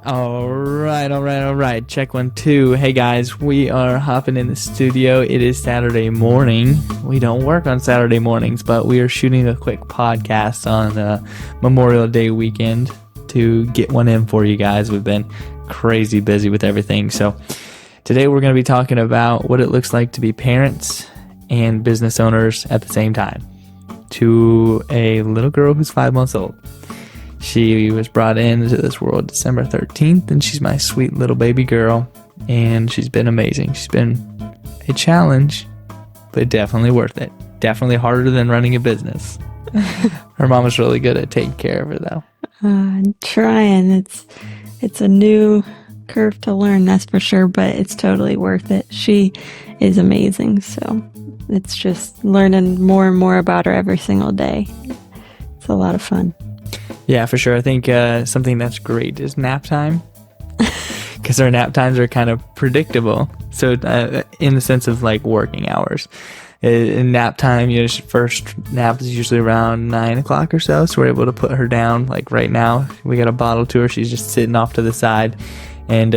All right. Check 1, 2. Hey guys, we are hopping in the studio. It is Saturday morning. We don't work on Saturday mornings, but we are shooting a quick podcast on Memorial Day weekend to get one in for you guys. We've been crazy busy with everything. So today we're going to be talking about what it looks like to be parents and business owners at the same time to a little girl who's 5 months old. She was brought into this world December 13th, and she's my sweet little baby girl, and she's been amazing. She's been a challenge, but definitely worth it. Definitely harder than running a business. Her mom is really good at taking care of her, though. I'm trying. It's a new curve to learn, that's for sure, but it's totally worth it. She is amazing, so it's just learning more and more about her every single day. It's a lot of fun. Yeah, for sure. I think something that's great is nap time, because our nap times are kind of predictable. So in the sense of like working hours, in nap time, first nap is usually around 9 o'clock or so. So we're able to put her down. Like right now, we got a bottle to her. She's just sitting off to the side, and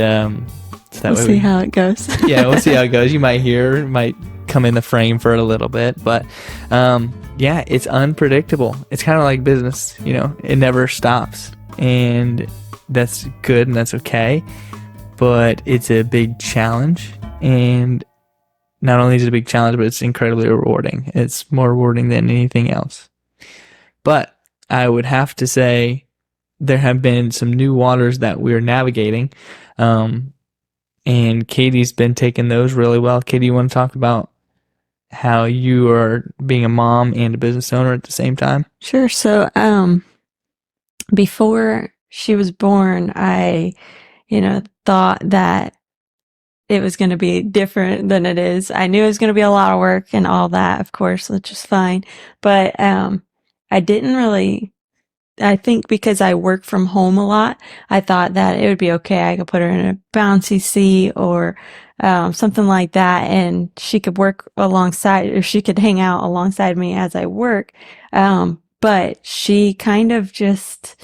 so we'll see how it goes. Yeah, we'll see how it goes. You might hear her, might come in the frame for a little bit, but yeah, it's unpredictable. It's kind of like business, it never stops, and that's good and that's okay, but it's a big challenge. And not only is it a big challenge, but it's incredibly rewarding. It's more rewarding than anything else. But I would have to say there have been some new waters that we're navigating, and Katie's been taking those really well. Katie, you want to talk about how you are being a mom and a business owner at the same time? Sure. So, before she was born, I, thought that it was going to be different than it is. I knew it was going to be a lot of work and all that, of course, which is fine. But, I didn't really, I think because I work from home a lot, I thought that it would be okay. I could put her in a bouncy seat or something like that, and she could work alongside, or she could hang out alongside me as I work. But she kind of just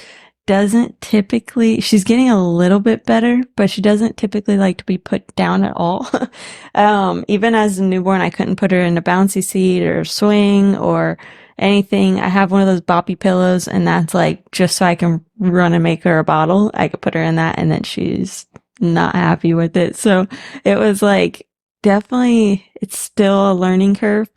doesn't typically, she's getting a little bit better, but she doesn't typically like to be put down at all. Even as a newborn, I couldn't put her in a bouncy seat or swing or anything. I have one of those boppy pillows, and that's like just so I can run and make her a bottle. I could put her in that, and then she's not happy with it. So it was like, definitely, it's still a learning curve.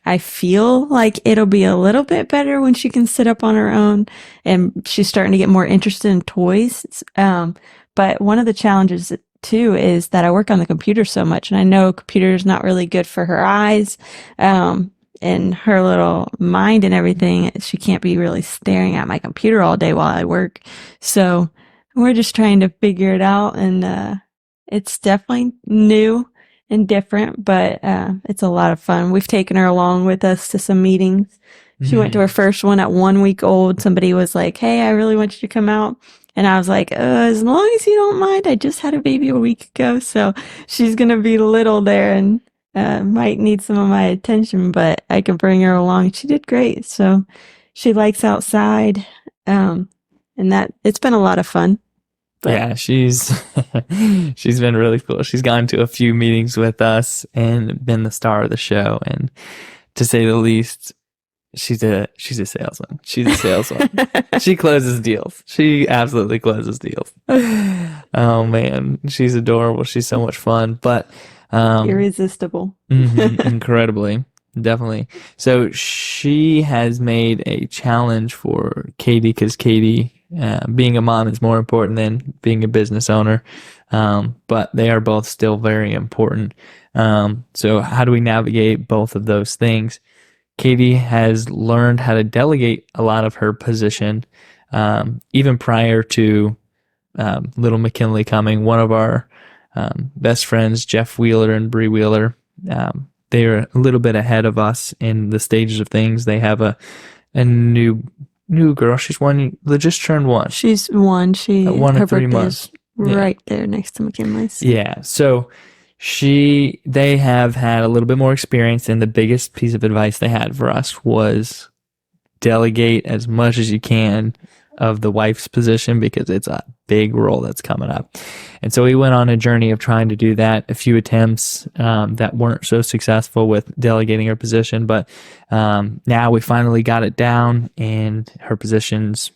I feel like it'll be a little bit better when she can sit up on her own and she's starting to get more interested in toys. But one of the challenges too is that I work on the computer so much, and I know computer is not really good for her eyes. And her little mind and everything, she can't be really staring at my computer all day while I work. So we're just trying to figure it out, and it's definitely new and different, but it's a lot of fun. We've taken her along with us to some meetings. She went to her first one at 1 week old. Somebody was like, "Hey, I really want you to come out." And I was like, as long as you don't mind, I just had a baby a week ago, so she's going to be little there and might need some of my attention, but I can bring her along. She did great. So she likes outside, and that it's been a lot of fun. But yeah, she's been really cool. She's gone to a few meetings with us and been the star of the show. And to say the least, she's a salesman. She's a salesman. She closes deals. She absolutely closes deals. Oh man, she's adorable. She's so much fun, but irresistible. Incredibly. Definitely. So she has made a challenge for Katie, because Katie, being a mom is more important than being a business owner. But they are both still very important. So how do we navigate both of those things? Katie has learned how to delegate a lot of her position, even prior to little McKinley coming. One of our best friends, Jeff Wheeler and Bree Wheeler, they are a little bit ahead of us in the stages of things. They have a new girl. She's one, just turned one. She's one. One in 3 months. Right there next to McKinley's. Yeah. So they have had a little bit more experience, and the biggest piece of advice they had for us was delegate as much as you can of the wife's position because it's a big role that's coming up. And so we went on a journey of trying to do that, a few attempts that weren't so successful with delegating her position. But now we finally got it down, and her position's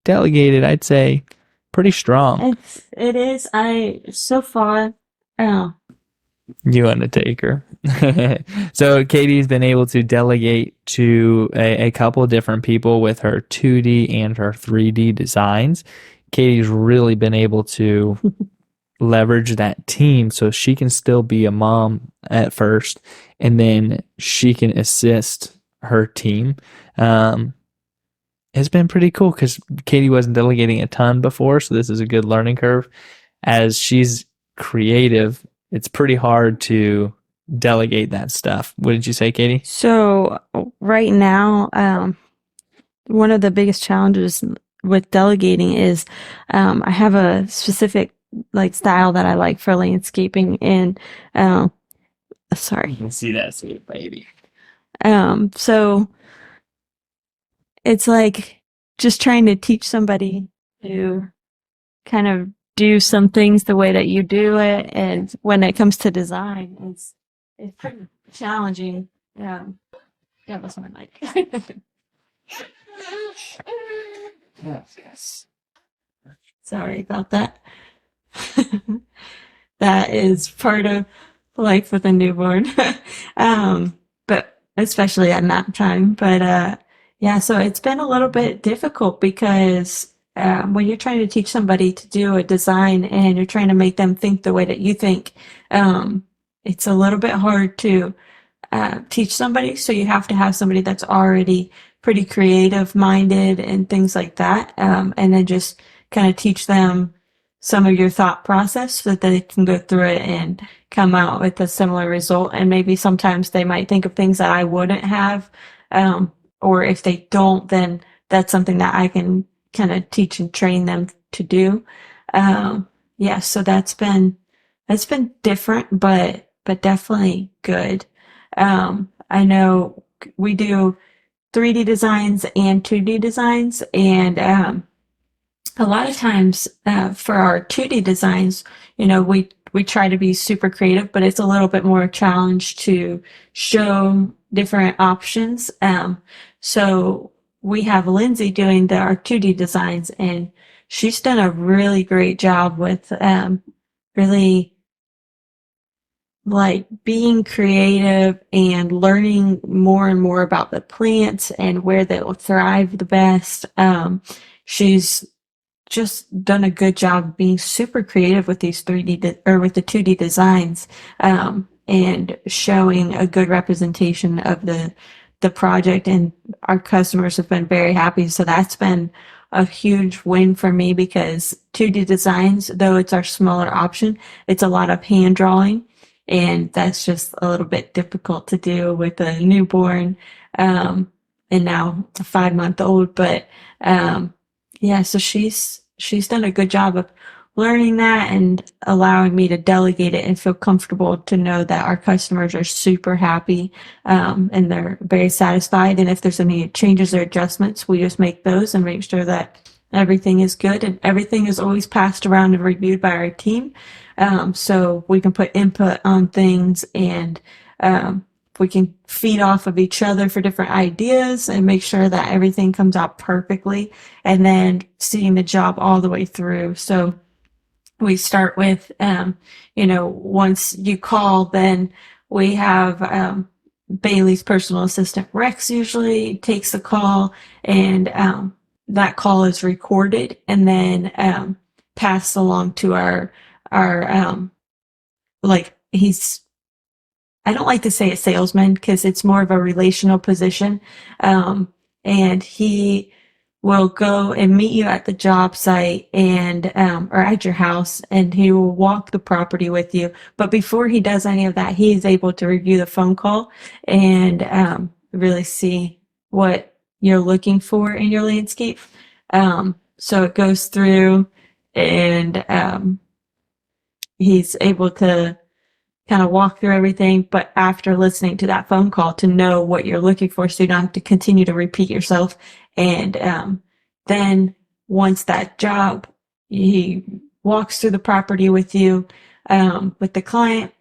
delegated, I'd say, pretty strong. It is. So far, oh, You want to take her. So Katie's been able to delegate to a couple of different people with her 2D and her 3D designs. Katie's really been able to leverage that team so she can still be a mom at first, and then she can assist her team. It's been pretty cool because Katie wasn't delegating a ton before, so this is a good learning curve. As she's creative, it's pretty hard to delegate that stuff. What did you say, Katie? so right now, one of the biggest challenges with delegating is I have a specific like style that I like for landscaping, and sorry. You can see that sweet baby. So it's like just trying to teach somebody to kind of do some things the way that you do it, and when it comes to design, it's pretty challenging. Yeah, that's my mic. Yes. Sorry about that. That is part of life with a newborn. But especially at nap time. But yeah, so it's been a little bit difficult because when you're trying to teach somebody to do a design and you're trying to make them think the way that you think, it's a little bit hard to teach somebody. So you have to have somebody that's already pretty creative minded and things like that. And then just kind of teach them some of your thought process so that they can go through it and come out with a similar result. And maybe sometimes they might think of things that I wouldn't have. Or if they don't, then that's something that I can kind of teach and train them to do. Yeah, so that's been different, but definitely good. I know we do 3D designs and 2D designs, and a lot of times for our 2D designs, we try to be super creative, but it's a little bit more challenge to show different options. So we have Lindsay doing our 2D designs, and she's done a really great job with really like being creative and learning more and more about the plants and where they will thrive the best. She's just done a good job being super creative with these 3D or with the 2D designs, and showing a good representation of the project, and our customers have been very happy. So that's been a huge win for me because 2D designs, though it's our smaller option, it's a lot of hand drawing, and that's just a little bit difficult to do with a newborn, and now a 5-month old. But yeah, so she's done a good job of learning that and allowing me to delegate it and feel comfortable to know that our customers are super happy, and they're very satisfied. And if there's any changes or adjustments, we just make those and make sure that everything is good, and everything is always passed around and reviewed by our team. So we can put input on things, and we can feed off of each other for different ideas and make sure that everything comes out perfectly, and then seeing the job all the way through. So we start with, once you call, then we have Bailey's personal assistant Rex usually takes the call, and that call is recorded and then passed along to our like he's I don't like to say a salesman because it's more of a relational position. And he will go and meet you at the job site and or at your house, and he will walk the property with you. But before he does any of that, he is able to review the phone call and really see what you're looking for in your landscape. So it goes through, and he's able to kind of walk through everything, but after listening to that phone call to know what you're looking for, so you don't have to continue to repeat yourself. And then once that job, he walks through the property with you, with the client.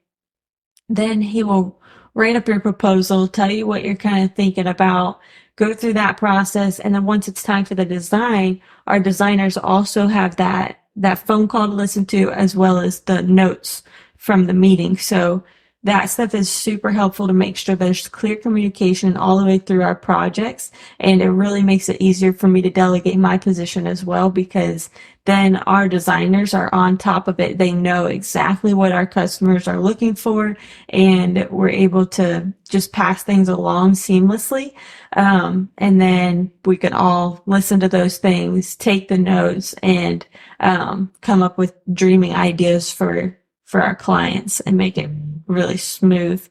Then he will write up your proposal, tell you what you're kind of thinking about, go through that process. And then once it's time for the design, our designers also have that phone call to listen to, as well as the notes from the meeting. So that stuff is super helpful to make sure there's clear communication all the way through our projects. And it really makes it easier for me to delegate my position as well, because then our designers are on top of it. They know exactly what our customers are looking for, and we're able to just pass things along seamlessly. And then we can all listen to those things, take the notes, and come up with dreaming ideas for our clients and make it really smooth.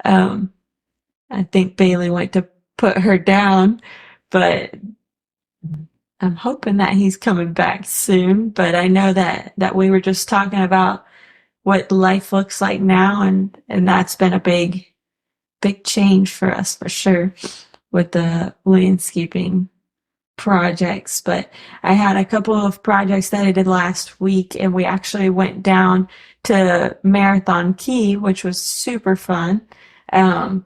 Um, I think Bailey went to put her down, but I'm hoping that he's coming back soon. But I know that we were just talking about what life looks like now, and that's been a big change for us for sure with the landscaping projects. But I had a couple of projects that I did last week, and we actually went down to Marathon Key, which was super fun.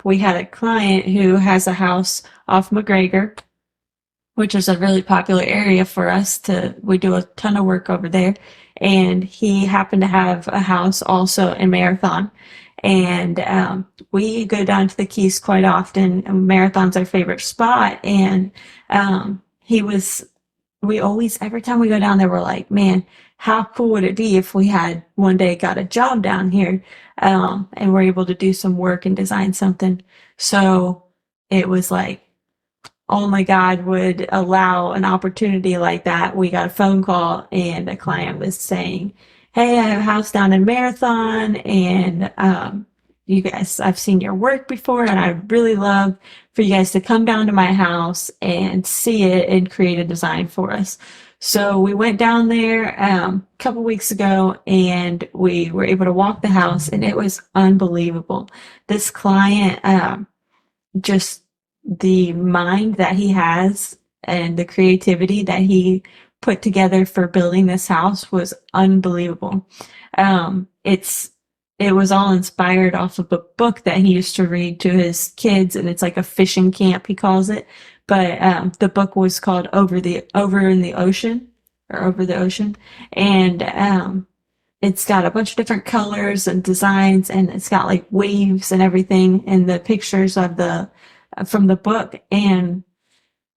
We had a client who has a house off McGregor, which is a really popular area for us. We do a ton of work over there. And he happened to have a house also in Marathon. And we go down to the Keys quite often. And Marathon's our favorite spot. And we always, every time we go down there, we're like, man, how cool would it be if we had one day got a job down here, and we're able to do some work and design something. So it was like, only God would allow an opportunity like that. We got a phone call, and a client was saying, hey, I have a house down in Marathon, and you guys, I've seen your work before, and I'd really love for you guys to come down to my house and see it and create a design for us. So we went down there a couple weeks ago, and we were able to walk the house, and it was unbelievable. This client, just the mind that he has and the creativity that he put together for building this house was unbelievable. It was all inspired off of a book that he used to read to his kids, and it's like a fishing camp, he calls it. But the book was called Over in the Ocean, or Over the Ocean. And it's got a bunch of different colors and designs, and it's got like waves and everything, and the pictures of from the book. And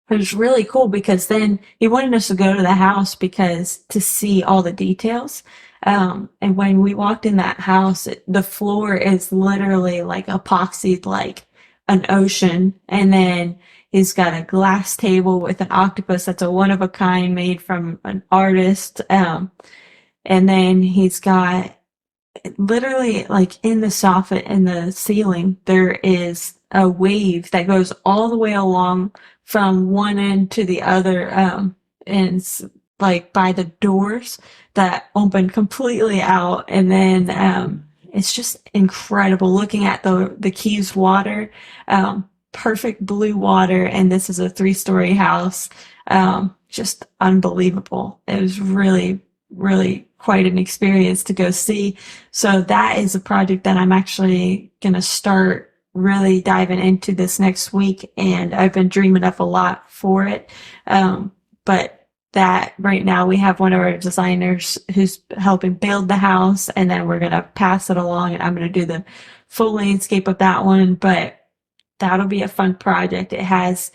it was really cool, because then he wanted us to go to the house to see all the details. And when we walked in that house, the floor is literally like epoxied like an ocean. And then he's got a glass table with an octopus that's a one of a kind made from an artist. And then he's got literally, like, in the soffit in the ceiling, there is a wave that goes all the way along from one end to the other, and like by the doors that open completely out. And then it's just incredible looking at the Keys water, perfect blue water. And this is a 3-story house. Just unbelievable. It was really, really quite an experience to go see. So that is a project that I'm actually going to start really diving into this next week. And I've been dreaming up a lot for it. But that right now we have one of our designers who's helping build the house, and then we're going to pass it along, and I'm going to do the full landscape of that one. But that'll be a fun project. It has,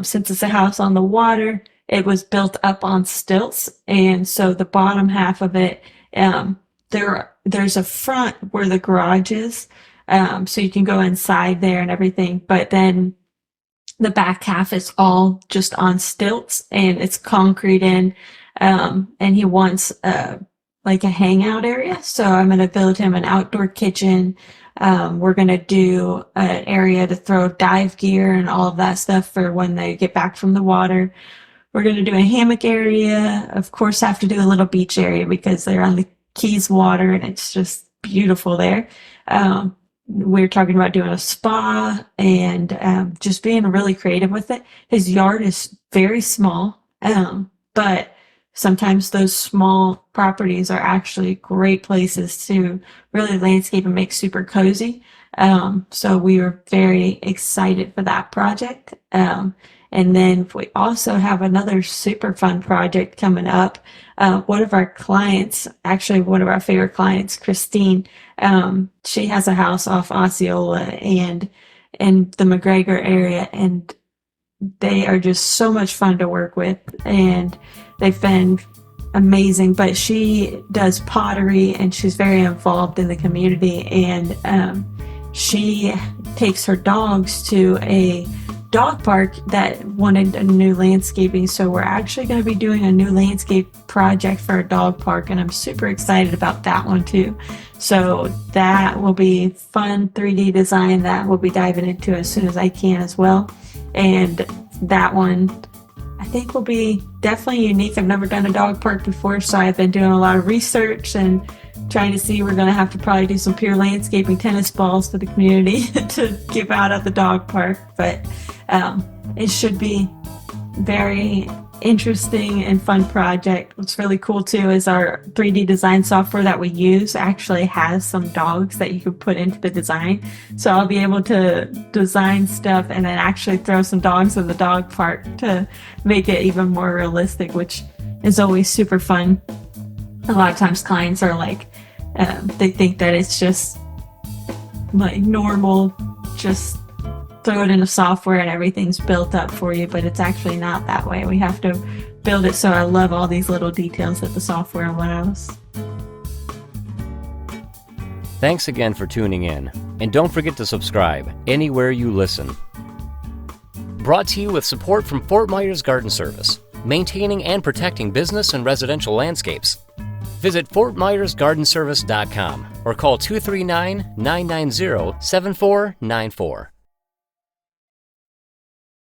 since it's a house on the water, it was built up on stilts. And so the bottom half of it, there's a front where the garage is. So you can go inside there and everything. But then the back half is all just on stilts, and it's concrete in. And he wants like a hangout area. So I'm going to build him an outdoor kitchen. We're going to do an area to throw dive gear and all of that stuff for when they get back from the water. We're going to do a hammock area. Of course, have to do a little beach area because they're on the Keys water, and it's just beautiful there. We're talking about doing a spa, and just being really creative with it. His yard is very small, but sometimes those small properties are actually great places to really landscape and make super cozy. So we were very excited for that project. And then we also have another super fun project coming up. One of our clients, actually one of our favorite clients, Christine, she has a house off Osceola and in the McGregor area, and they are just so much fun to work with, and they've been amazing. But she does pottery and she's very involved in the community, and she takes her dogs to a dog park that wanted a new landscaping. So we're actually going to be doing a new landscape project for a dog park, and I'm super excited about that one too. So that will be fun 3D design that we'll be diving into as soon as I can as well. And that one I think will be definitely unique. I've never done a dog park before, so I've been doing a lot of research and trying to see. We're going to have to probably do some pure landscaping tennis balls for the community to give out at the dog park. But it should be very interesting and fun project. What's really cool too is our 3D design software that we use actually has some dogs that you can put into the design. So I'll be able to design stuff and then actually throw some dogs in the dog park to make it even more realistic, which is always super fun. A lot of times clients are like, they think that it's just like normal, just throw it in the software and everything's built up for you, but it's actually not that way. We have to build it. So I love all these little details that the software allows. Thanks again for tuning in, and don't forget to subscribe anywhere you listen. Brought to you with support from Fort Myers Garden Service, maintaining and protecting business and residential landscapes. Visit FortMyersGardenService.com or call 239-990-7494.